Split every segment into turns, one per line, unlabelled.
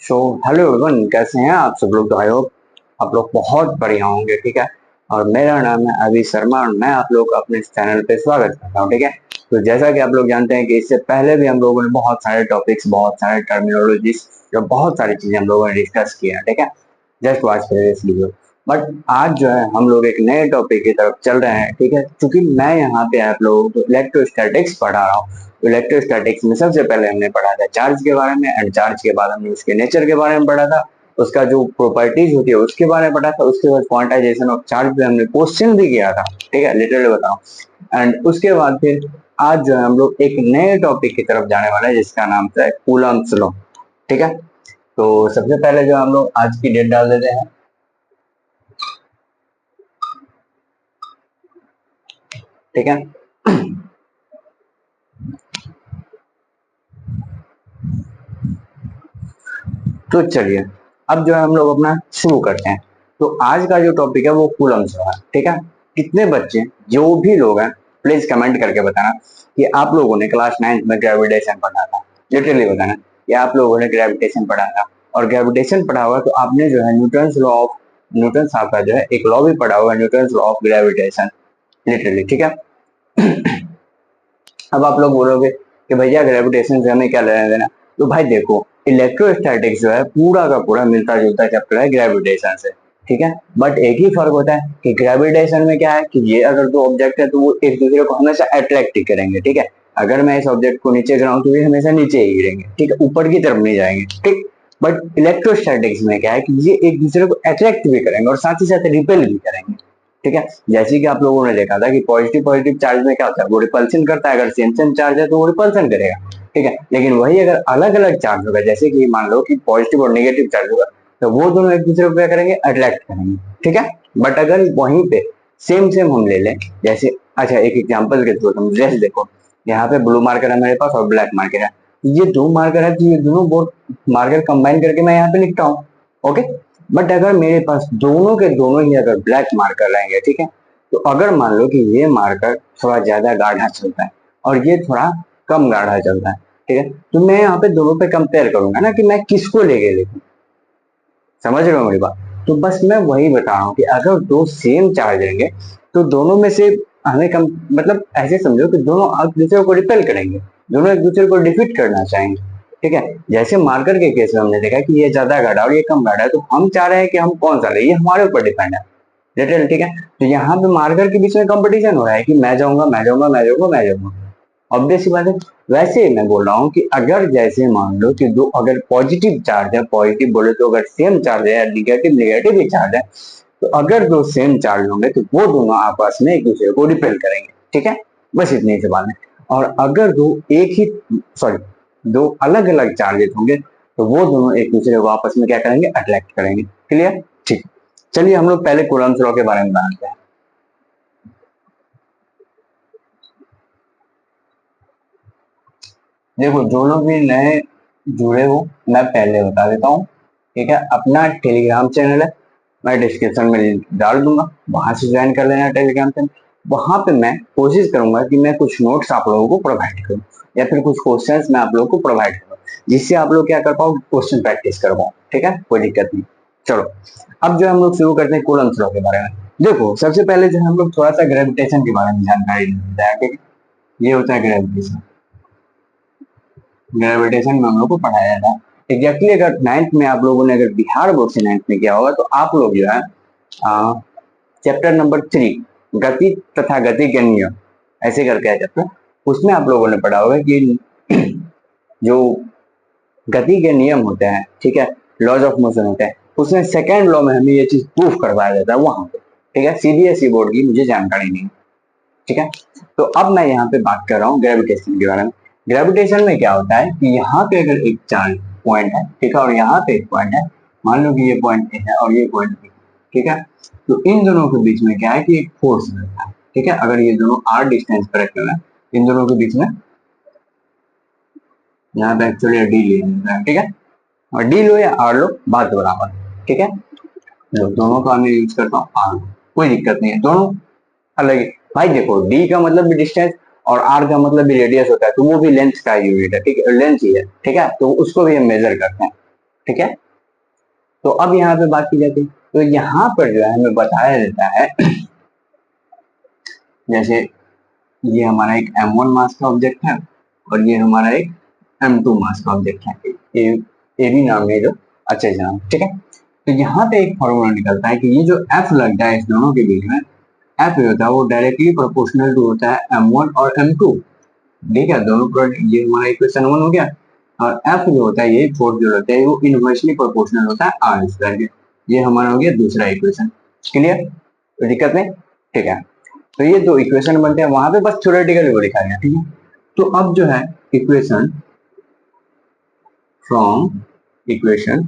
So hello everyone, कैसे हैं आप सब लोग। आई होप आप लोग बहुत बढ़िया होंगे। ठीक है, और मेरा नाम है अभी शर्मा और मैं आप लोग को अपने इस चैनल पे स्वागत करता हूँ। ठीक है, तो जैसा कि आप लोग जानते हैं कि इससे पहले भी हम लोगों ने बहुत सारे टॉपिक्स, बहुत सारे टर्मिनोलॉजीज, जो बहुत सारी चीजें हम लोगों ने डिस्कस किया है। ठीक है, just watch previous video. But आज जो है हम लोग एक नए टॉपिक की तरफ चल रहे हैं। ठीक है, क्योंकि मैं यहाँ पे आप लोगों को इलेक्ट्रोस्टैटिक्स पढ़ा रहा हूँ। इलेक्ट्रोस्टैटिक्स में सबसे पहले हमने पढ़ा था चार्ज के बारे में, एंड चार्ज के बाद हमने उसके नेचर के बारे में पढ़ा था, उसका जो प्रॉपर्टीज होती है उसके बारे में पढ़ा था। उसके बाद क्वांटाइजेशन ऑफ चार्ज पे हमने क्वेश्चन भी किया था। ठीक है, लिटरली बताओ। एंड उसके बाद फिर आज जो है हम लोग एक नए टॉपिक की तरफ जाने वाले हैं जिसका नाम है कूलम्ब्स लॉ। ठीक है, तो सबसे पहले जो हम लोग आज की डेट डाल देते हैं। ठीक है, तो चलिए अब जो है हम लोग अपना शुरू करते हैं। तो आज का जो टॉपिक है वो कूलम्ब्स लॉ है। ठीक है, कितने बच्चे, जो भी लोग हैं, प्लीज कमेंट करके बताना कि आप लोगों ने क्लास 9 में ग्रेविटेशन पढ़ा था। लिटरली बताना कि आप लोगों ने ग्रेविटेशन पढ़ा था, और ग्रेविटेशन पढ़ा हुआ तो आपने जो है न्यूटन्स लॉ ऑफ, न्यूटन साहब का जो है एक लॉ भी पढ़ा हुआ है, Newton's law of gravitation. Literally ठीक है। अब आप लोग बोलोगे कि भैया ग्रेविटेशन से हमें क्या लेना देना। तो भाई देखो, इलेक्ट्रोस्टैटिक्स जो है पूरा का पूरा मिलता जुलता चैप्टर है ग्रेविटेशन से। ठीक है, बट एक ही फर्क होता है कि ग्रेविटेशन में क्या है कि ये अगर दो ऑब्जेक्ट है तो वो एक दूसरे को हमेशा अट्रैक्ट ही करेंगे। ठीक है, अगर मैं इस ऑब्जेक्ट को नीचे गिराऊं तो ये हमेशा नीचे ही गिरेंगे। ठीक है, ऊपर की तरफ नहीं जाएंगे। ठीक, बट इलेक्ट्रोस्टैटिक्स में क्या है कि ये एक दूसरे को अट्रैक्ट भी करेंगे और साथ ही साथ रिपेल भी करेंगे। ठीक है, जैसे कि आप लोगों ने देखा था कि पॉजिटिव पॉजिटिव चार्ज में क्या होता है, वो रिपल्सन करता है। अगर सेम सेम चार्ज है तो वो रिपल्सन करेगा। ठीक है, लेकिन वही अगर अलग अलग चार्ज होगा, जैसे कि मान लो कि पॉजिटिव और नेगेटिव चार्ज होगा, तो वो दोनों एक दूसरे को क्या करेंगे, अट्रैक्ट करेंगे। ठीक है, बट अगर वहीं पे सेम सेम हम ले लें, जैसे अच्छा एक एग्जाम्पल के थ्रू हम जैसे देखो, यहाँ पे ब्लू मार्कर है मेरे पास और ब्लैक मार्कर है। ये दो मार्कर है तो ये दोनों बोर्ड मार्कर कंबाइन करके मैं यहाँ पे लिखता हूँ। ओके, बट अगर मेरे पास दोनों के दोनों ही अगर ब्लैक मार्कर रहेंगे, ठीक है, तो अगर मान लो कि ये मार्कर थोड़ा ज्यादा गाढ़ा चलता है और ये थोड़ा कम गाढ़ा चलता है, ठीक है, तो मैं यहाँ पे दोनों पे कंपेयर करूंगा ना कि मैं किसको लेके लिखूं। समझ रहे हो मेरी बात। तो बस मैं वही बता रहा हूँ कि अगर दो सेम चार्ज रहेंगे तो दोनों में से हमें कम, मतलब ऐसे समझो कि दोनों एक दूसरे को रिपेल करेंगे, दोनों एक दूसरे को डिफीट करना चाहेंगे। ठीक है, जैसे मार्कर के केस में हमने देखा कि ये ज्यादा गाढ़ा और ये कम गाढ़ा है, तो हम चाह रहे हैं कि हम कौन सा ले, ये हमारे ऊपर डिपेंड है। डिटेल ठीक है, तो यहाँ पे मार्कर के बीच में कंपटीशन हो रहा है कि मैं जाऊंगा, मैं जाऊंगा, मैं जाऊंगा, मैं जाऊंगा। ऑब्वियस सी बात है। वैसे मैं बोल रहा हूँ कि अगर जैसे मान लो कि दो अगर पॉजिटिव चार्ज है, पॉजिटिव बोले तो अगर सेम चार्ज है, नेगेटिव नेगेटिव ही चार्ज है, तो अगर दो सेम चार्ज होंगे तो वो दोनों आपस में एक दूसरे को रिपेल करेंगे। ठीक है, बस इतनी सी बात है। और अगर दो एक ही, सॉरी, दो अलग अलग चार्जेस होंगे तो वो दोनों एक दूसरे को आपस में क्या करेंगे, अट्रैक्ट करेंगे। क्लियर, ठीक। चलिए हम लोग पहले कूलम्ब्स लॉ के बारे में जानते हैं। देखो, जो लोग भी नए जुड़े हो, मैं पहले बता देता हूँ। ठीक है, अपना टेलीग्राम चैनल है, मैं डिस्क्रिप्शन में लिंक डाल दूंगा, वहां से ज्वाइन कर लेना टेलीग्राम चैनल। वहां पे मैं कोशिश करूंगा कि मैं कुछ नोट्स आप लोगों को प्रोवाइड करूँ, या फिर कुछ क्वेश्चंस मैं आप लोगों को प्रोवाइड करूँ, जिससे आप लोग क्या कर पाओ, क्वेश्चन प्रैक्टिस कर पाओ। ठीक है, कोई दिक्कत नहीं। चलो, अब जो हम लोग शुरू करते हैं कूलम्ब्स लॉ के बारे में। देखो, सबसे पहले जो हम लोग थोड़ा सा ग्रेविटेशन के बारे में जानकारी लेते हैं। ठीक है, ये होता है ग्रेविटेशन। ग्रेविटेशन में हम लोग को पढ़ाया था एग्जैक्टली। अगर 9th में आप लोगों ने अगर बिहार बोर्ड से 9th में किया होगा तो आप लोग जो है चैप्टर नंबर 3 गति तथा गति के नियम, ऐसे करके है चैप्टर, उसमें आप लोगों ने पढ़ा होगा कि जो गति के नियम होते हैं, ठीक है, लॉज ऑफ मोशन होते हैं, उसमें सेकेंड लॉ में हमें ये चीज प्रूफ करवाया जाता है वहां पे। ठीक है, सीबीएसई बोर्ड की मुझे जानकारी नहीं है। ठीक है, तो अब मैं यहाँ पे बात कर रहा हूँ ग्रेविटेशन के बारे में। ग्रेविटेशन में क्या होता है कि यहाँ पे अगर एक चार्ज पॉइंट है, ठीक है, और यहाँ पे एक पॉइंट है, मान लो कि ये पॉइंट ए है और ये पॉइंट बी, ठीक है, तो इन दोनों के बीच में क्या है कि एक फोर्स रहता है। ठीक है, अगर ये दोनों आर डिस्टेंस पर रखे हुए हैं, इन दोनों के बीच में, यहाँ पे एक्चुअली डी ले लेते हैं। ठीक है, और डी लो या आर लो, बात बराबर। ठीक है, दोनों का मैं यूज करता हूँ आर, कोई दिक्कत नहीं है, दोनों अलग है। भाई देखो, डी का मतलब भी डिस्टेंस और आर का मतलब भी रेडियस होता है, तो वो भी लेंथ का यूनिट है। ठीक है, लेंथ ही है। ठीक है, तो उसको भी हम मेजर करते हैं। ठीक है। तो अब यहाँ पे बात की जाती है, तो यहाँ पर जो है हमें बताया जाता है जैसे ये हमारा एक M1 मास का ऑब्जेक्ट है और ये हमारा एक M2 मास का ऑब्जेक्ट है, ए भी नाम है जो अच्छे से नाम, ठीक है। तो यहाँ पे एक फॉर्मूला निकलता है कि ये जो F लगता है इस दोनों के बीच में, F जो होता है वो डायरेक्टली प्रोपोर्शनल टू होता है M1 और M2, ठीक है। दोनों प्रोडक्ट, ये हमारा इक्वेशन 1 हो गया, और F जो होता है ये फोर्स जो होता है वो इनवर्सली प्रोपोर्शनल होता है R स्क्वायर के, ये हमारा हो गया दूसरा इक्वेशन। क्लियर, तो दिक्कत नहीं, ठीक है। तो ये दो इक्वेशन बनते हैं, वहां पे बस थ्योरेटिकली वो लिखा गया, ठीक है। तो अब जो है इक्वेशन फ्रॉम इक्वेशन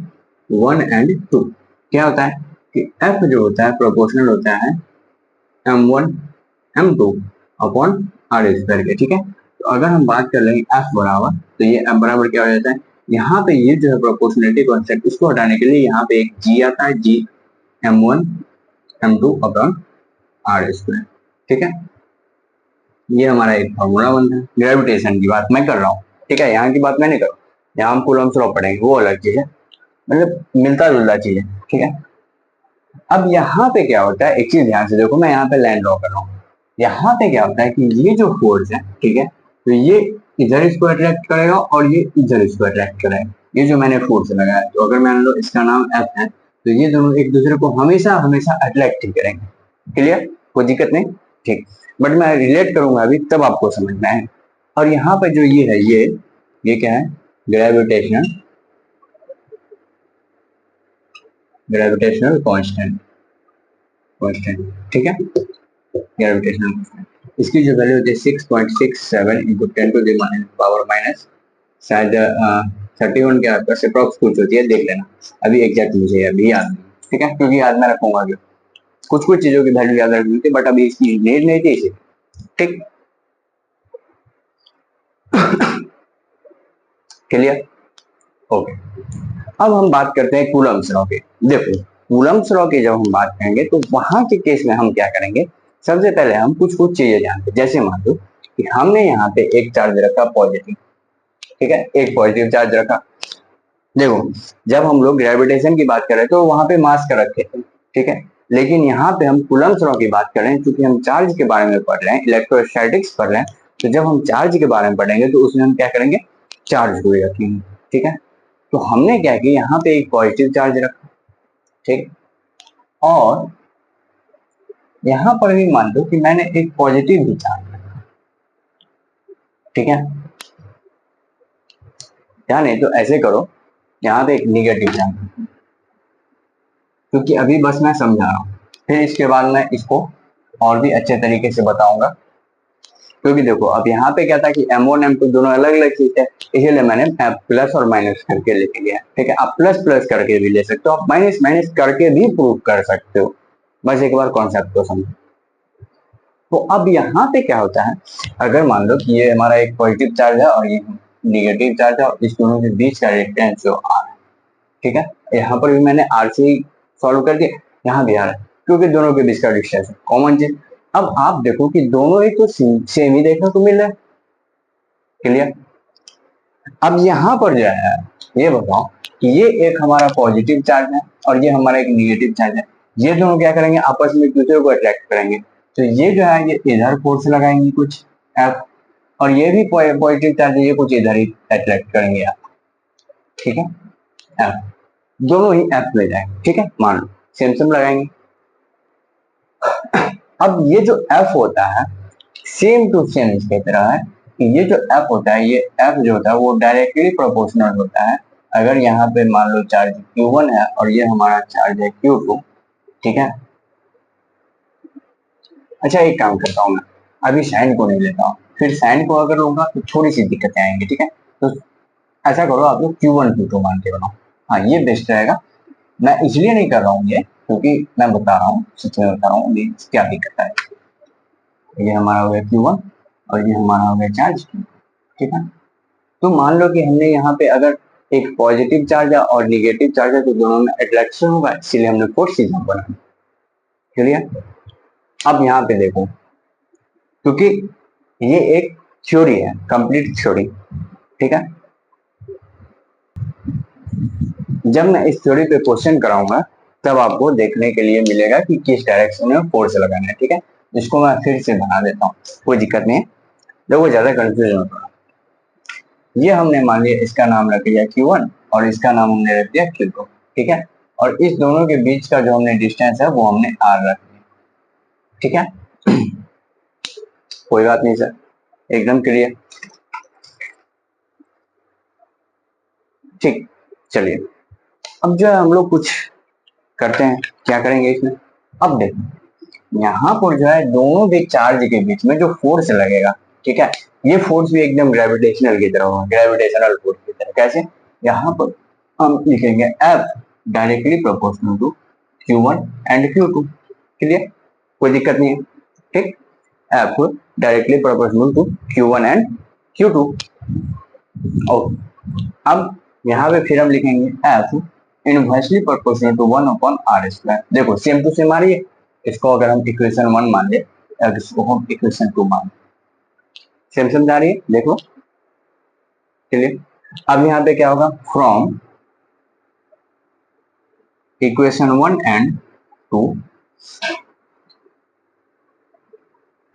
1 एंड 2 क्या होता है कि F जो होता है प्रोपोर्शनल होता है M1 M2 upon R square के, ठीक है। तो अगर हम बात कर लेंगे F बराबर, तो ये F बराबर क्या हो जाता है, यहाँ पे ये जो है प्रोपोर्शनलिटी कॉन्सेप्ट, इसको हटाने के लिए यहाँ पे एक G आता है, G M1 M2 upon R square, ठीक है। ये हमारा एक फॉर्मूला बनता है। ग्रेविटेशन की बात मैं कर रहा हूँ, ठीक है, यहाँ की बात मैं नहीं कर रहा हूँ। यहाँ हम कूलम्ब लॉ पढ़ेंगे, वो अलग चीज है, मतलब मिलता जुलता चीज है, ठीक है। अब यहाँ पे क्या होता है, एक चीज ध्यान से देखो, मैं यहाँ पे लाइन ड्रॉ कर रहा हूँ। यहाँ पे क्या होता है कि ये जो फोर्स है, ठीक है, तो ये इधर इसको अट्रैक्ट करेगा और ये इधर इसको अट्रैक्ट करेगा। ये जो मैंने फोर्स लगाया, तो अगर मान लो इसका नाम F है, तो ये दोनों एक दूसरे को हमेशा हमेशा अट्रैक्ट ही करेंगे। क्लियर, कोई दिक्कत नहीं, ठीक। बट मैं रिलेट करूंगा अभी, तब आपको समझना है। और यहाँ पे जो ये है, ये क्या है, ग्रेविटेशनल ग्रेविटेशनल कांस्टेंट, कांस्टेंट, ठीक है, ग्रेविटेशनल कांस्टेंट। इसकी जो वैल्यू होती है 6.67 into 10 to the power minus शायद 31 के आसपास अप्रॉक्स कुछ होती है, देख लेना। अभी एग्जैक्ट मुझे अभी याद नहीं, ठीक है, क्योंकि याद मैं रखूंगा अभी, कुछ कुछ चीजों की वैल्यू याद रखनी थी, बट अभी इसकी नीड नहीं थी इसे, ठीक। Clear, okay. अब हम बात करते हैं कूलम्ब्स लॉ की। देखो कूलम्ब्स लॉ की जब हम बात करेंगे तो वहां के केस में हम क्या करेंगे, सबसे पहले हम कुछ कुछ चीजें जानते हैं। जैसे मान लो कि हमने यहाँ पे एक चार्ज रखा पॉजिटिव, ठीक है, एक पॉजिटिव चार्ज रखा। देखो जब हम लोग ग्रेविटेशन की बात कर रहे थे तो वहां पे मास का रखे थे, ठीक है, लेकिन यहाँ पे हम कूलम्ब्स लॉ की बात कर रहे हैं, क्योंकि हम चार्ज के बारे में पढ़ रहे हैं, इलेक्ट्रोस्टैटिक्स पढ़ रहे हैं। तो जब हम चार्ज के बारे में पढ़ेंगे तो उसमें हम क्या करेंगे, चार्ज को रखेंगे, ठीक है। तो हमने क्या किया, यहाँ पे एक पॉजिटिव चार्ज रखा, ठीक, और यहाँ पर भी मान लो कि मैंने एक पॉजिटिव भी चार्ज रखा, ठीक है। या नहीं तो ऐसे करो, यहाँ पे एक निगेटिव चार्ज, क्योंकि अभी बस मैं समझा रहा हूँ, फिर इसके बाद मैं इसको और भी अच्छे तरीके से बताऊंगा। क्योंकि देखो अब यहाँ पे क्या था कि M1 M2 दोनों अलग अलग चीज है, इसीलिए मैंने प्लस और माइनस करके लेके गया, ठीक है। आप प्लस प्लस करके भी ले सकते हो, आप माइनस माइनस करके भी प्रूव कर सकते हो, बस एक बार कॉन्सेप्ट को समझो। तो अब यहाँ पे क्या होता है, अगर मान लो कि ये हमारा एक पॉजिटिव चार्ज है और ये निगेटिव चार्ज है, और इस दोनों के बीच का डिस्टेंस जो R है, ठीक है, यहाँ पर भी मैंने R से सॉल्व कर दिया, यहाँ भी R है, क्योंकि दोनों के बीच का डिस्टेंस है, कॉमन चीज। अब आप देखो कि दोनों ही तो सेम ही देखने को मिल रहा है। क्लियर, अब यहाँ पर जो है ये बताओ कि ये एक हमारा पॉजिटिव चार्ज है और ये हमारा एक निगेटिव चार्ज है, ये दोनों क्या करेंगे, आपस में एक दूसरे को अट्रैक्ट करेंगे। तो ये जो है ये इधर फोर्स लगाएंगे कुछ F, और ये भी पॉजिटिव चार्ज है, ये कुछ इधर ही अट्रैक्ट करेंगे आप, ठीक है, F, दोनों ही F ले जाएंगे, ठीक है, मान लो सेम सेम लगाएंगे। अब ये जो F होता है सेम टू सेम इसकी तरह है कि ये जो F होता है, ये F जो होता है वो डायरेक्टली प्रोपोर्शनल होता है। अगर यहाँ पे मान लो चार्ज Q1 है और ये हमारा चार्ज है Q2, ठीक है। अच्छा एक काम करता हूँ, मैं अभी साइन को नहीं लेता हूँ, फिर साइन को अगर लूंगा तो थोड़ी सी दिक्कतें आएंगी, ठीक है। तो ऐसा करो आप लोग Q1 Q2 मान के बनाओ, हाँ ये बेस्ट रहेगा। मैं इसलिए नहीं कर रहा हूँ ये, क्योंकि मैं बता रहा हूँ, सच में बता रहा हूँ क्या दिक्कत है। ये हमारा हो गया Q1 और ये हमारा हो गया चार्ज Q2, ठीक है। तो मान लो कि हमने यहाँ पे अगर एक पॉजिटिव चार्ज है और निगेटिव चार्ज है, तो दोनों में अट्रैक्शन होगा, इसीलिए हमने फोर्स सीधा बना। क्लियर, अब यहाँ पे देखो, क्योंकि ये एक थ्योरी है, कंप्लीट थ्योरी, ठीक है। जब मैं इस थ्योरी पे क्वेश्चन कराऊंगा तब आपको देखने के लिए मिलेगा कि किस डायरेक्शन में फोर्स लगाना है। ठीक है, इसको मैं फिर से बना देता हूँ, कोई दिक्कत नहीं है, देखो ज्यादा कंफ्यूजन होगा। ये हमने मान लिया इसका नाम रख दिया Q1 और इसका नाम हमने रख दिया Q2। ठीक है, और इस दोनों के बीच का जो हमने डिस्टेंस है वो हमने R रख दिया। ठीक है, कोई बात नहीं सर, एकदम क्लियर। ठीक, चलिए अब जो है हम लोग कुछ करते हैं, क्या करेंगे इसमें। अब देखो यहाँ पर जो है दोनों भी चार्ज के बीच में जो फोर्स लगेगा, ठीक है, ये फोर्स भी एकदम ग्रेविटेशनल की तरह होगा, ग्रेविटेशनल फोर्स की तरह। कैसे, यहाँ पर हम लिखेंगे F directly proportional to Q1 and Q2। Clear, कोई दिक्कत नहीं है। ठीक, F directly proportional to Q1 and Q2। और अब यहाँ पे फिर हम लिखेंगे F inversely proportional to 1/r²। देखो सेम टू सेम आ रही है, इसको अगर हम इक्वेशन 1 मान ले, इसको हम इक्वेशन 2 मान, सेम समझ आ रही है, देखो। चलिए अब यहाँ पे क्या होगा, फ्रॉम इक्वेशन 1 एंड 2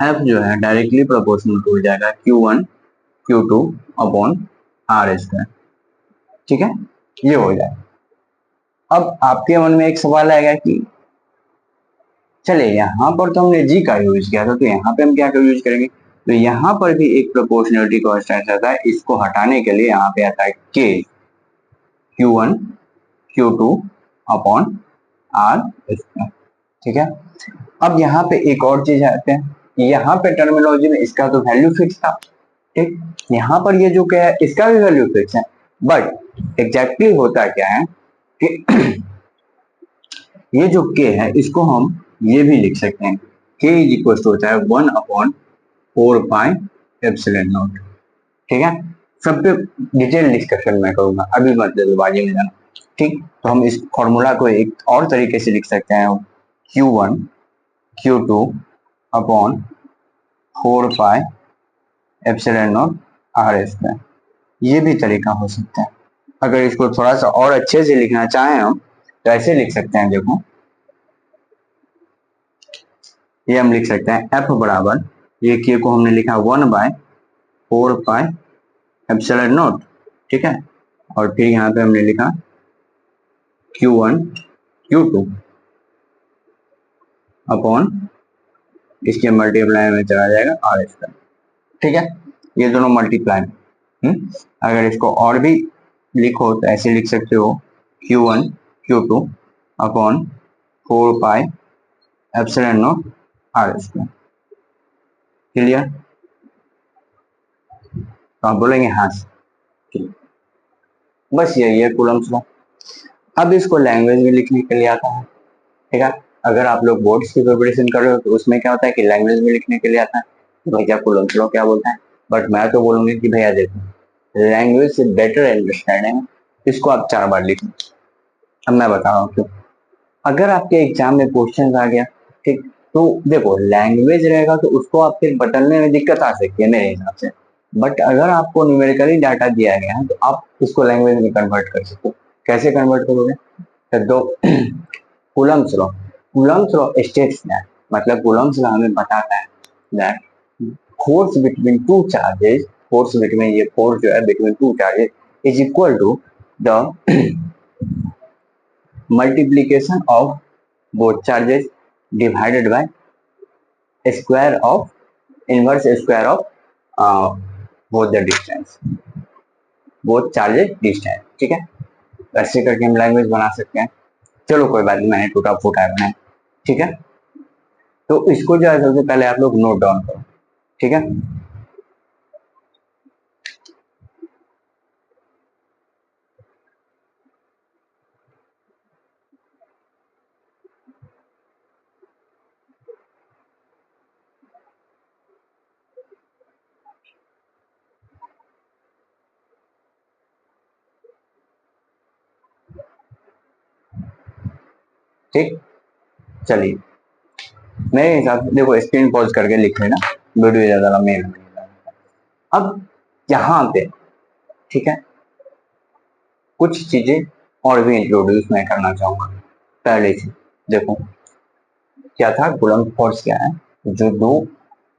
F जो है डायरेक्टली प्रोपोर्शनल टू हो जाएगा Q1 Q2 अपॉन r²। ठीक है, ये हो जाएगा। अब आपके मन में एक सवाल आएगा कि चले यहाँ पर तो हमने जी का यूज किया था, तो यहाँ पे हम क्या यूज करेंगे। तो यहाँ पर भी एक प्रोपोर्शनलिटी कांस्टेंट आता है, इसको हटाने के लिए यहाँ पे आता है K Q1 Q2 upon r²। ठीक है, अब यहाँ पे एक और चीज आते हैं, यहाँ पे टर्मिनोलॉजी में इसका तो वैल्यू फिक्स था। ठीक, यहाँ पर ये जो क्या है इसका भी वैल्यू फिक्स है, बट एग्जैक्टली होता क्या है कि ये जो k है इसको हम ये भी लिख सकते हैं, k इज इक्वल टू होता है 1/4πε0। ठीक है, सब पे डिटेल डिस्कशन मैं करूंगा, अभी मत जल्दबाजी में जाना। ठीक, तो हम इस फॉर्मूला को एक और तरीके से लिख सकते हैं, Q1 Q2 अपॉन 4πε0 r²। ये भी तरीका हो सकता है। अगर इसको थोड़ा सा और अच्छे से लिखना चाहें हम तो ऐसे लिख सकते हैं, देखो ये हम लिख सकते हैं F बराबर, ये K को हमने लिखा 1/4πε0। ठीक है, और फिर यहाँ पे हमने लिखा Q1 Q2 अपॉन, इसके मल्टीप्लाई में चला जाएगा r²। ठीक है, ये दोनों मल्टीप्लाई में, अगर इसको और भी लिखो तो ऐसे लिख सकते हो Q1 Q2 upon 4πε0 r²। Clear, तो आप बोलेंगे हाँ, बस यही है कूलम्स लॉ। अब इसको लैंग्वेज में लिखने के लिए आता है। ठीक है, अगर आप लोग बोर्ड्स की प्रिपरेशन कर रहे हो तो उसमें क्या होता है कि लैंग्वेज में लिखने के लिए आता है, तो भैया कूलम्स लॉ क्या बोलता है, बट मैं तो बोलूंगी कि भैया देखो लैंग्वेज से बेटर अंडरस्टैंडिंग, इसको आप 4 बार लिखो। अब मैं बता रहा हूँ क्यों। अगर आपके एग्जाम में क्वेश्चन आ गया, ठीक, तो देखो लैंग्वेज रहेगा तो उसको आप फिर बदलने में दिक्कत आ सकती है मेरे हिसाब से, बट अगर आपको न्यूमेरिकली डाटा दिया गया है तो आप उसको लैंग्वेज में कन्वर्ट कर सकते हो। कैसे कन्वर्ट करोगे, तो दो Coulomb's law, Coulomb's law states that, मतलब कूलम्स लॉ हमें बताता है that force between two charges, force between, ये फोर्स जो है between two charges is equal to the multiplication of both charges divided by square of inverse square of both the distance, both charges distance। ठीक है, ऐसे करके हम language बना सकते हैं। चलो कोई बात नहीं, मैंने टूटा फूटा बनाया। ठीक है, तो इसको जो है सबसे पहले आप लोग नोट डाउन करो। ठीक है, ठीक, चलिए मेरे हिसाब से देखो स्क्रीन पॉज करके लिख लेना, वीडियो ज्यादा लंबी नहीं है। अब यहाँ पे ठीक है कुछ चीजें और भी इंट्रोड्यूस मैं करना चाहूंगा। पहले चीज देखो, क्या था कूलम्ब फोर्स, क्या है, जो दो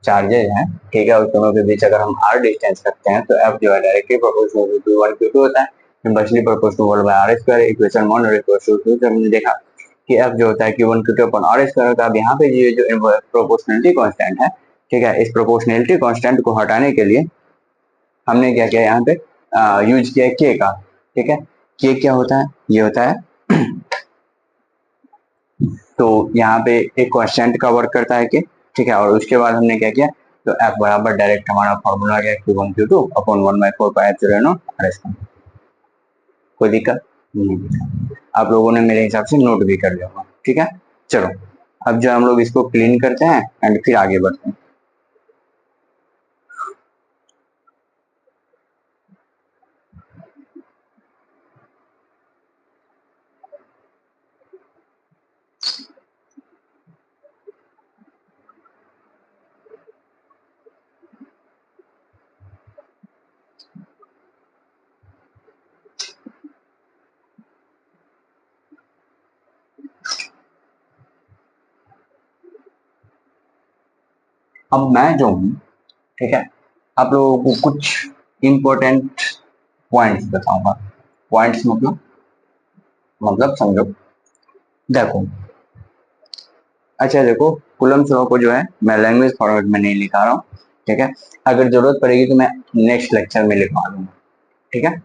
चार्जेज हैं, ठीक है, उस दोनों के बीच अगर हम r डिस्टेंस रखते हैं तो f जो है directly proportional to one q two होता है, inversely proportional one by r square, equation 1 और इक्वेशन 2 से हमने देखा कि f जो होता है q1 q2 upon r square होता है। अब यहाँ पे ये जो प्रोपोर्शनलिटी कांस्टेंट है, ठीक है, इस प्रोपोर्शनलिटी कांस्टेंट को हटाने के लिए हमने क्या किया, यहाँ पे यूज किया k का, ठीक है। k क्या होता है, ये होता है तो यहाँ पे एक कांस्टेंट का वर्क करता है k, ठीक है। और उसके बाद हमने क्या किया, तो f बराबर डायरेक्ट हमारा फॉर्मूला गया q1 q2 upon 1/4 r square. कोई दिक्कत नहीं दिक्कत, आप लोगों ने मेरे हिसाब से नोट भी कर लिया होगा, ठीक है। चलो अब जो हम लोग इसको क्लीन करते हैं एंड फिर आगे बढ़ते हैं। अब मैं जो हूँ, ठीक है, आप लोगों को कुछ इंपॉर्टेंट पॉइंट्स बताऊंगा। पॉइंट्स मतलब समझो, देखो, अच्छा देखो, कूलम्ब लॉ को जो है मैं लैंग्वेज फॉर्मेट में नहीं लिखा रहा हूँ, ठीक है। अगर जरूरत पड़ेगी तो मैं नेक्स्ट लेक्चर में लिखवा दूंगा, ठीक है।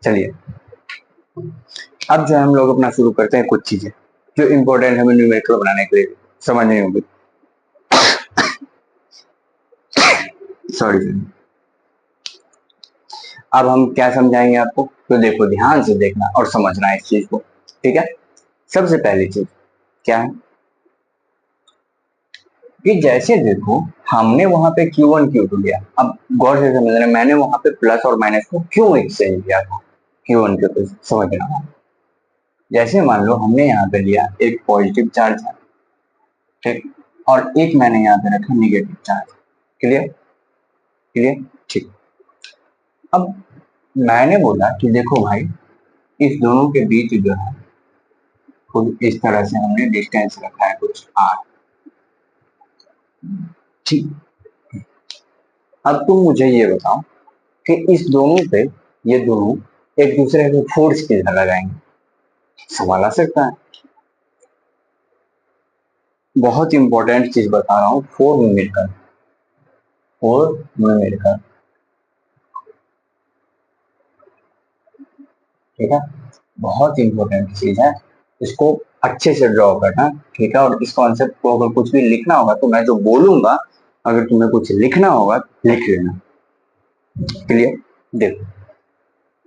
चलिए अब जो है हम लोग अपना शुरू करते हैं, कुछ चीजें जो इंपॉर्टेंट हमें न्यूमेरिकल बनाने के लिए समझनी होगी। सॉरी, अब हम क्या समझाएंगे आपको, तो देखो ध्यान से देखना और समझना इस चीज को, ठीक है। सबसे पहली चीज क्या है कि जैसे देखो हमने वहां पे Q1 Q2 लिया, अब गौर से समझना, मैंने वहां पे प्लस और माइनस को क्यों एक्सचेंज किया था, Q1 Q2 समझना। जैसे मान लो हमने यहाँ पे लिया एक पॉजिटिव चार्ज है, ठीक, और एक मैंने यहाँ पे रखा निगेटिव चार्ज। क्लियर क्लियर, ठीक। अब मैंने बोला कि देखो भाई, इस दोनों के बीच जो है कुछ इस तरह से हमने डिस्टेंस रखा है कुछ r, ठीक। अब तुम मुझे ये बताओ कि इस दोनों पे ये दोनों एक दूसरे को फोर्स किधर लगाएंगे, सवाल आ सकता है। बहुत इंपॉर्टेंट चीज बता रहा हूँ, फोर न्यूमेरिकल, ठीक है, बहुत इंपॉर्टेंट चीज है, इसको अच्छे से ड्रॉ करना, ठीक है। और इस कॉन्सेप्ट को अगर कुछ भी लिखना होगा तो मैं जो बोलूंगा, अगर तुम्हें कुछ लिखना होगा लिख लेना। क्लियर, देखो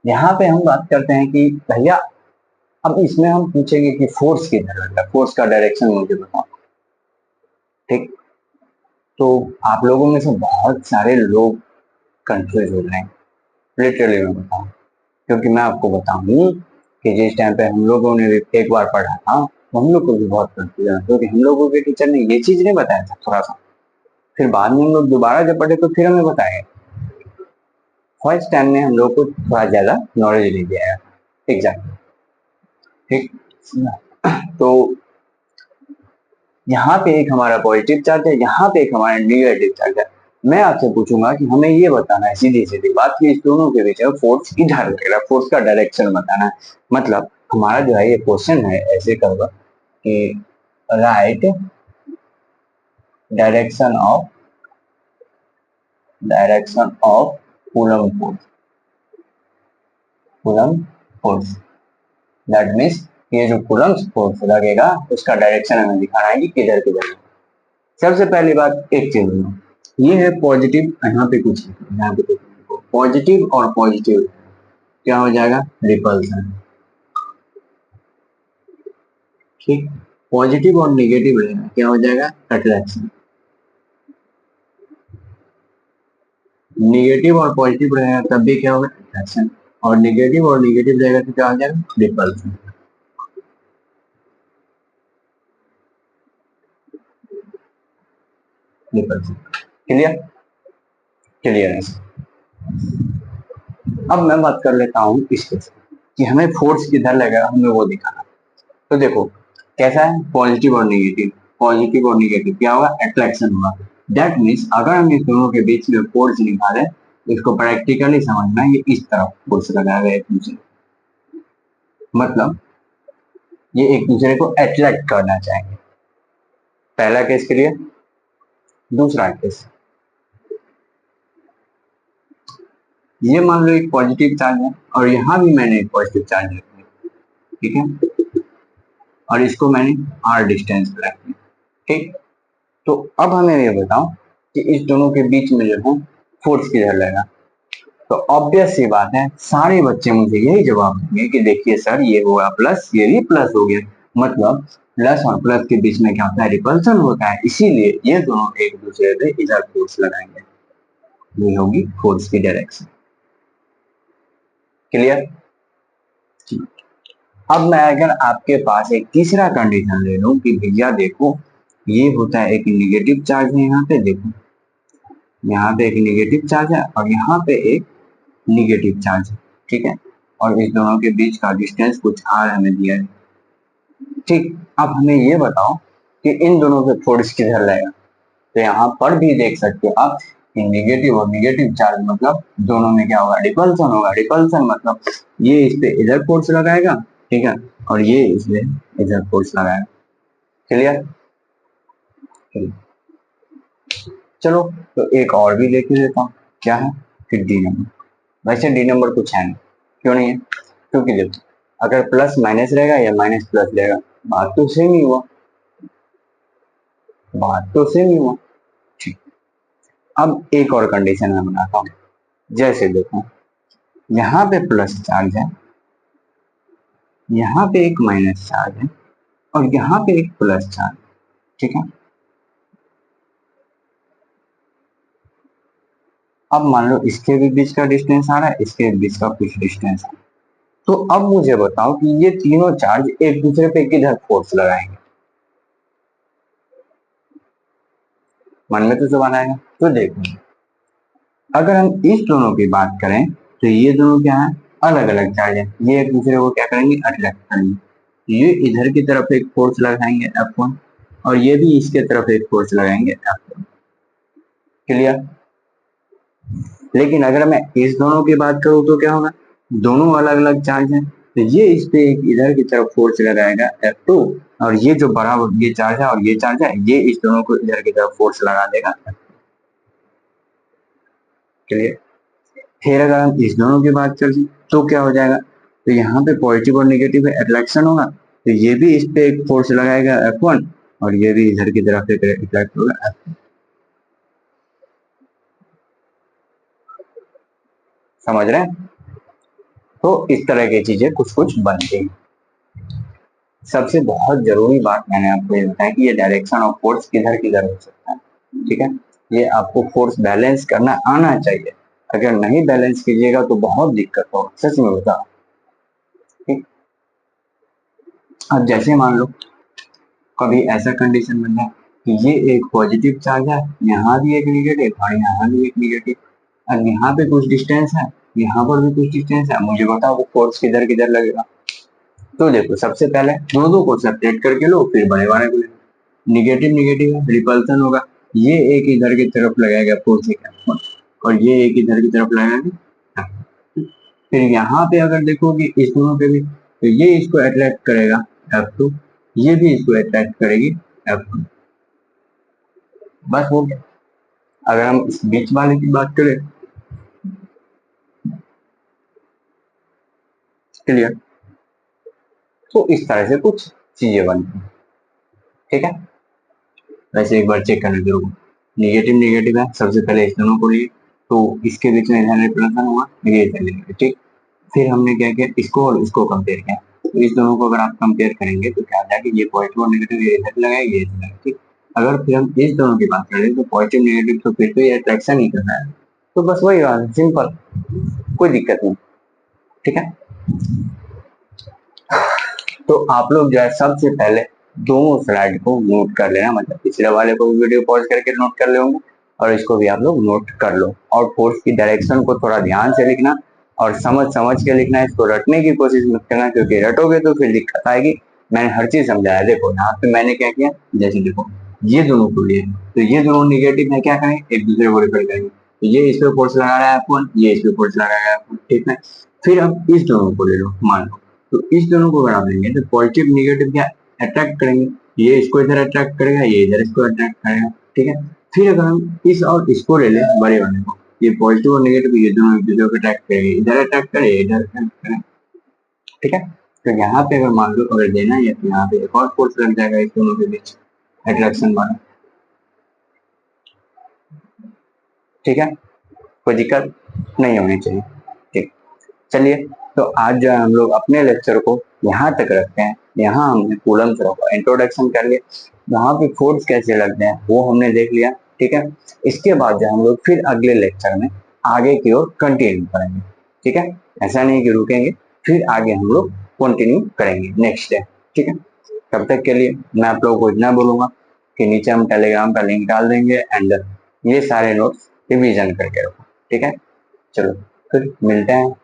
यहाँ पे हम बात करते हैं कि भैया, अब इसमें हम पूछेंगे कि फोर्स किधर लग रहा है, फोर्स का डायरेक्शन मुझे बताओ, ठीक। तो आप लोगों में से बहुत सारे लोग कंफ्यूज हो रहे हैं, लिटरली मैं बताऊं, क्योंकि मैं आपको बताऊं कि जिस टाइम पे हम लोगों ने भी एक बार पढ़ा था तो हम लोग को भी बहुत कंफ्यूजन है, क्योंकि हम लोगों के टीचर ने ये चीज नहीं बताया था थोड़ा सा, फिर बाद में हम लोग दोबारा जब पढ़े तो फिर हमें बताया। फर्स्ट टाइम में हम लोग को थोड़ा ज्यादा नॉलेज नहीं दिया एग्जैक्ट, ठीक। तो यहाँ पे एक हमारा पॉजिटिव चार्ज है, यहाँ पे एक हमारा निगेटिव चार्ज है। मैं आपसे पूछूंगा कि हमें ये बताना है सीधी सीधी बात कि इस दोनों के बीच फोर्स किधर लगेगा, फोर्स का डायरेक्शन बताना है। मतलब हमारा जो है ये क्वेश्चन है ऐसे होगा कि right direction of coulomb force, coulomb force, that means ये जो कूलम्ब फोर्स लगेगा उसका डायरेक्शन हमें दिखाना है कि किधर किधर। सबसे पहली बात एक चीज ये है पॉजिटिव, यहाँ पे कुछ यहाँ पे कुछ पॉजिटिव और पॉजिटिव क्या हो जाएगा, रिपल्सन, ठीक। पॉजिटिव और निगेटिव रहेगा क्या हो जाएगा, अट्रैक्शन। निगेटिव और पॉजिटिव रहेगा तब भी क्या होगा, अट्रैक्शन। और निगेटिव और निगेटिव रहेगा तो क्या हो जाएगा, रिपल्सन। रिपल्सिव। क्लियर? क्लियर है। अब मैं बात कर लेता हूँ इसके से कि हमें फोर्स किधर लगेगा, हमें वो दिखाना। तो देखो कैसा है, पॉजिटिव और नेगेटिव, पॉजिटिव और नेगेटिव क्या होगा, अट्रैक्शन होगा। दैट मीन्स अगर हम इस दोनों के बीच में फोर्स निकालें, इसको प्रैक्टिकली समझना, ये इस तरफ फोर्स लगाएगा एक दूसरे, मतलब ये एक दूसरे को अट्रैक्ट करना चाहेंगे। पहला केस क्लियर? दूसरा केस, ये मान लो एक पॉजिटिव चार्ज है और यहाँ भी मैंने एक पॉजिटिव चार्ज रख दिया, ठीक है, और इसको मैंने r डिस्टेंस पर रख दिया, ठीक। तो अब हमें ये बताओ कि इस दोनों के बीच में जो है फोर्स किधर लगेगा। तो ऑब्वियस सी बात है, सारे बच्चे मुझे यही जवाब देंगे कि देखिए सर ये होगा प्लस, ये भी प्लस हो गया, मतलब प्लस और प्लस के बीच में क्या होता है, रिपल्सन होता है, इसीलिए ये दोनों एक दूसरे पे इधर फोर्स लगाएंगे, ये होगी फोर्स की डायरेक्शन। क्लियर? अब मैं अगर आपके पास एक तीसरा कंडीशन ले लूं कि भैया देखो ये होता है एक निगेटिव चार्ज है, यहाँ पे देखो, यहाँ पे एक निगेटिव चार्ज है और यहाँ पे एक निगेटिव चार्ज है, ठीक है, और इस दोनों के बीच का डिस्टेंस कुछ r हमें दिया है, ठीक। अब हमें ये बताओ कि इन दोनों पे फोर्स किधर लगेगा। तो यहाँ पर भी देख सकते हो आप कि निगेटिव और निगेटिव चार्ज मतलब दोनों में क्या होगा, रिपल्सन होगा। रिपल्सन मतलब ये इस पे इधर फोर्स लगाएगा, ठीक है, और ये इसमें इधर फोर्स लगाएगा। क्लियर? चलो तो एक और भी लेके देता हूँ, क्या है, फिर डी नंबर। वैसे डी नंबर कुछ है नहीं, क्यों नहीं है, क्योंकि देखो अगर प्लस माइनस रहेगा या माइनस प्लस रहेगा, बात तो सेम ही हुआ, बात तो सेम ही हुआ, ठीक। अब एक और कंडीशन मैं बनाता हूँ, जैसे देखो यहाँ पे प्लस चार्ज है, यहाँ पे एक माइनस चार्ज है और यहाँ पे एक प्लस चार्ज, ठीक है। अब मान लो इसके भी बीच का डिस्टेंस आ रहा है, इसके बीच का कुछ डिस्टेंस है, तो अब मुझे बताओ कि ये तीनों चार्ज एक दूसरे पे किधर फोर्स लगाएंगे। मन में तो सवाल आएगा। तो देखो अगर हम इस दोनों की बात करें तो ये दोनों क्या है, अलग अलग चार्ज है, ये एक दूसरे को क्या करेंगे, अट्रैक्ट करेंगे। ये इधर की तरफ एक फोर्स लगाएंगे F1 और ये भी इसके तरफ एक फोर्स लगाएंगे F1। क्लियर? लेकिन अगर मैं इस दोनों की बात करूं तो क्या होगा, दोनों अलग अलग चार्ज हैं, तो ये इस पे एक इधर की तरफ फोर्स लगाएगा F2 और ये जो बड़ा ये चार्ज है और ये चार्ज है, ये इस दोनों को इधर की तरफ फोर्स लगा देगा। क्लियर? फिर अगर हम इस दोनों की बात करें तो क्या हो जाएगा, तो यहाँ पे पॉजिटिव और नेगेटिव अट्रैक्शन होगा, तो ये भी इस पे एक फोर्स लगाएगा F1 और ये भी इधर की तरफ एक अट्रैक्ट होगा F2। समझ रहे हैं? तो इस तरह की चीजें कुछ कुछ बनती हैं। सबसे बहुत जरूरी बात मैंने आपको ये बताया कि ये डायरेक्शन ऑफ फोर्स किधर किधर हो सकता है, ठीक है। ये आपको फोर्स बैलेंस करना आना चाहिए, अगर नहीं बैलेंस कीजिएगा तो बहुत दिक्कत होगा, सच में होता। ठीक, अब जैसे मान लो कभी ऐसा कंडीशन बन जाए कि ये एक पॉजिटिव चार्ज है, यहाँ भी एक निगेटिव और यहाँ भी एक निगेटिव, और यहाँ पे कुछ डिस्टेंस है, यहाँ पर भी कुछ डिस्टेंस है, मुझे बताओ वो फोर्स किधर किधर लगेगा। तो देखो सबसे पहले दो को सेपरेट करके लो, फिर बड़े वाले को ले, निगेटिव निगेटिव है, रिपल्सन होगा, ये एक इधर की तरफ लगाएगा फोर्स और ये एक इधर की तरफ लगाएगा। फिर यहाँ पे अगर देखोगे इस दोनों पे भी, तो ये इसको अट्रैक्ट करेगा F2, ये भी इसको अट्रैक्ट करेगी F1। बस हो गया। अगर हम इस बीच वाले की बात करें, क्लियर, तो इस तरह से कुछ चीजें बनती हैं, ठीक है। वैसे एक बार चेक करने जरूर, निगेटिव निगेटिव है, सबसे पहले इस दोनों को लिए, तो इसके बीच में इधर रिप्लेसन हुआ, ये इधर लेंगे, ठीक। फिर हमने क्या किया, इसको और इसको कंपेयर किया, तो इस दोनों को अगर आप कंपेयर करेंगे तो क्या जाएगा, ये पॉजिटिव और नेगेटिव ये इधर लगाए, ये इधर लगाए, ठीक। अगर फिर हम इस दोनों की बात करें तो पॉजिटिव नेगेटिव तो फिर तो ये अट्रैक्शन ही करना है, तो बस वही बात है, सिंपल, कोई दिक्कत नहीं, ठीक है। तो आप लोग जो है सबसे पहले दोनों स्लाइड को नोट कर लेना, मतलब पिछले वाले को वीडियो पॉज करके नोट कर ले होंगे और इसको भी आप लोग नोट कर लो। और फोर्स की डायरेक्शन को थोड़ा ध्यान से लिखना और समझ समझ के लिखना, इसको रटने की कोशिश मत करना, क्योंकि रटोगे तो फिर दिक्कत आएगी। मैंने हर चीज समझाया। देखो यहाँ पे मैंने क्या किया, जैसे देखो ये दोनों को लिए तो ये दोनों निगेटिव है, क्या करेंगे एक दूसरे को रिपेल करेंगे। तो ये इस पे फोर्स लगा रहा है F1, ये इस पे फोर्स लगा रहा है F1, ठीक है। फिर अब इस दोनों को ले लो, मान लो तो इस दोनों को अगर आप लेंगे तो पॉजिटिव निगेटिव क्या अट्रैक्ट करेंगे, ये इसको इधर अट्रैक्ट करेगा, ये इधर इसको अट्रैक्ट करेगा, ठीक है। फिर अगर हम इस और इसको ले लें बड़े वाले को, ये पॉजिटिव और नेगेटिव ये दोनों एक दूसरे को अट्रैक्ट करेंगे, इधर अट्रैक्ट करे इधर अट्रैक्ट करें, ठीक है। तो यहाँ पे अगर मान लो अगर देना है तो यहाँ पे एक और फोर्स लग जाएगा इस दोनों के बीच अट्रैक्शन वाला, ठीक है। कोई दिक्कत नहीं होनी चाहिए, ठीक। चलिए तो आज जो है हम लोग अपने लेक्चर को यहाँ तक रखते हैं। यहाँ हमने कूलम्ब लॉ का इंट्रोडक्शन कर लिया, वहाँ पे फोर्स कैसे लगते हैं वो हमने देख लिया, ठीक है। इसके बाद जो हम लोग फिर अगले लेक्चर में आगे की ओर कंटिन्यू करेंगे, ठीक है। ऐसा नहीं कि रुकेंगे, फिर आगे हम लोग कंटिन्यू करेंगे नेक्स्ट डे, ठीक है। तब तक के लिए मैं आप लोगों को इतना बोलूंगा कि नीचे हम टेलीग्राम का लिंक डाल देंगे एंड ये सारे नोट्स रिवीजन करके रखो, ठीक है। चलो फिर मिलते हैं।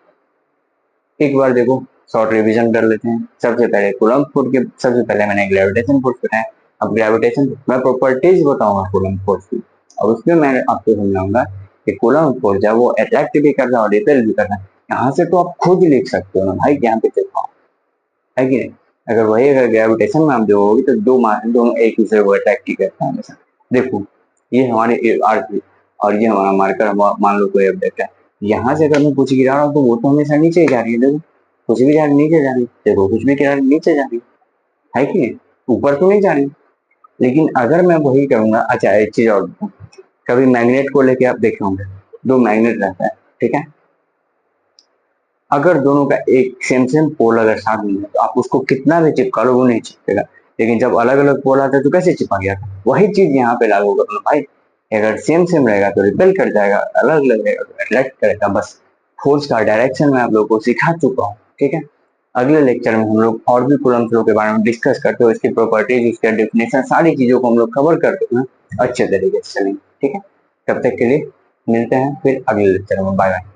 एक बार देखो शॉर्ट रिवीजन कर लेते हैं। सबसे पहले कूलम्ब फोर्स के, सबसे पहले मैंने ग्रेविटेशन फोर्स बताया। अब ग्रेविटेशन मैं प्रॉपर्टीज बताऊंगा कूलम्ब फोर्स की, और उसमें मैं आपको समझाऊंगा कि कूलम्ब फोर्स है वो अट्रैक्ट भी करता है और रिपेल भी करता है। यहाँ से तो आप खुद लिख सकते हो ना भाई, यहाँ पे देखो है कि नहीं। अगर वही अगर ग्रेविटेशन में आप देखोगे तो दो मास दोनों एक दूसरे को अट्रैक्ट ही करते हैं हमेशा। देखो ये हमारे अर्थ और ये हमारा मार्कर, मान लो कोई ऑब्जेक्ट है, यहाँ से अगर मैं कुछ गिरा रहा हूँ तो वो तो हमेशा नीचे ही जा रही है। देखो कुछ भी जा रही नीचे जा रही, देखो कुछ भी गिरा रही नीचे जा रही है कि नहीं, ऊपर तो नहीं जा रही। लेकिन अगर मैं वही करूंगा, अच्छा एक चीज और, कभी मैग्नेट को लेके आप देखे होंगे, दो मैग्नेट रहता है, ठीक है। अगर दोनों का एक सेम पोल अगर साथ में है तो आप उसको कितना भी चिपका लो वो नहीं चिपकेगा। लेकिन जब अलग अलग पोल आता है तो कैसे चिपक गया था, वही चीज यहाँ पे लागू करो भाई। अगर सेम रहेगा तो रिपेल कर जाएगा, अलग अलग रहेगा तो अट्रैक्ट करेगा। बस फोर्स का डायरेक्शन मैं आप लोगों को सिखा चुका हूँ, ठीक है। अगले लेक्चर में हम लोग और भी कूलम्ब लॉ के बारे में डिस्कस करते हुए इसकी प्रॉपर्टीज, इसका डेफिनेशन, सारी चीजों को हम लोग कवर करते हुए अच्छे तरीके से चलेंगे, ठीक है। तब तक के लिए मिलते हैं फिर अगले लेक्चर में, बाय बाय।